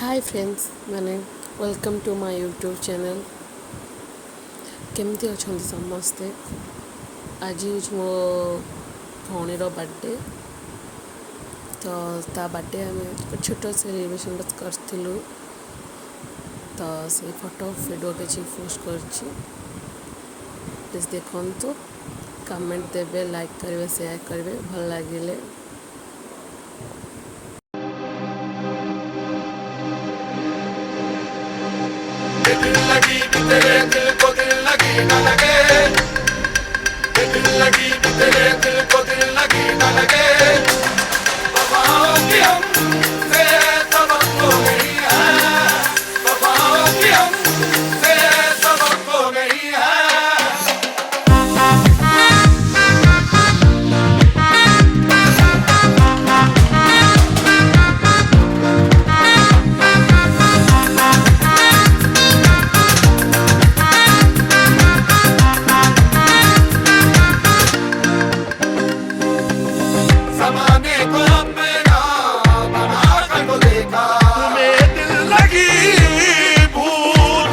हाय friends मैंने welcome to my YouTube channel केमती अच्छा समस्ते आज मो भौणीर बर्थडे तो ता बर्थडे आम छोट सेलिब्रेशन करूँ तो से फोटो वीडियो किसी पोस्ट कर प्लीज देखु कमेंट देवे लाइक करेंगे शेयर करेंगे भल लगे दिल लगी भी तेरे दिल को दिल लगी न लगे दिल लगी भी तेरे दिल को दिल लगी न लगे वफाओं की हमसे सबक तो नहीं है वफाओं की हमसे सबक तो नहीं है ज़माने को अपना बना कर तो देखा तुम्हें दिल लगी भूल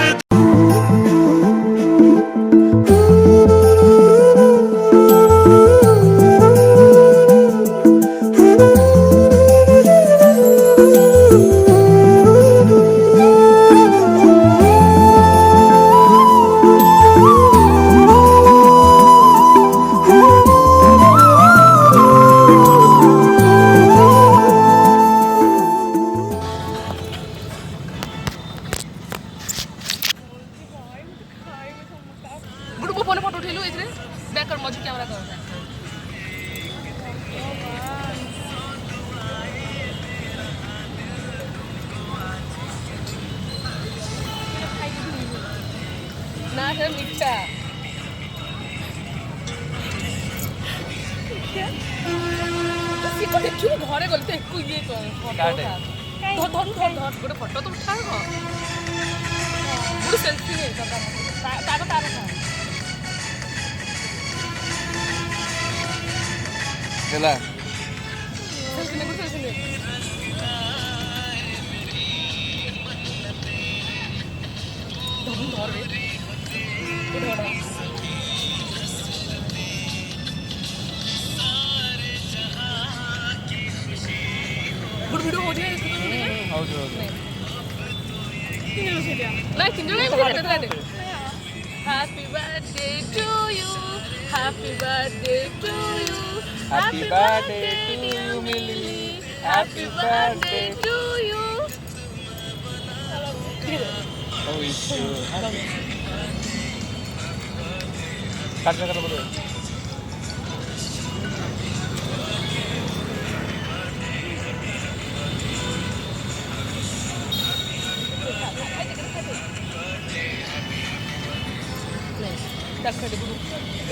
गुड फोन फोटो उठेलु एथरे बैक कर मझ कैमरा कर ना से मिठा सिको देखियो घरे गल तो एको ये फोटो धर धर धर गोटे फोटो तो उठा गुड सेल्फी ले तार तार चला सेल्फी ले गुड सेल्फी ले धर रे गुड वीडियो हो जाए हौದು like enjoy happy birthday to you happy birthday to you Happy birthday to you, Millie. happy birthday to you Oh, it's true. काट बोलो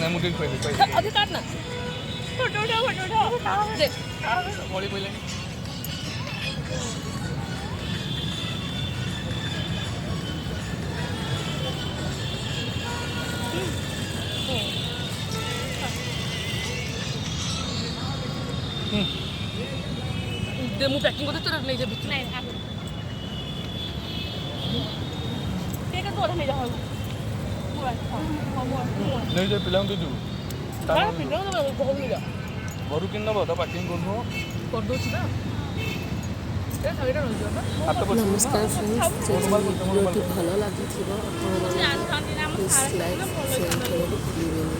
ना मुझे पहले अभी काटना फोटो उठाओ देख होली पहले दे मु पैकिंग करते तोरा नहीं जा भितर नहीं केक तो नहीं जा नहीं जो पिलाऊं तो दू तार पिनो तो बहुत नहीं जा बरु किन नबो तो पैकिंग कर दो छी ना ए साइडा रह जा हाथ पर नमस्कार फ्रेंड्स वीडियो भल लगी प्लीज लाइक शेयर करें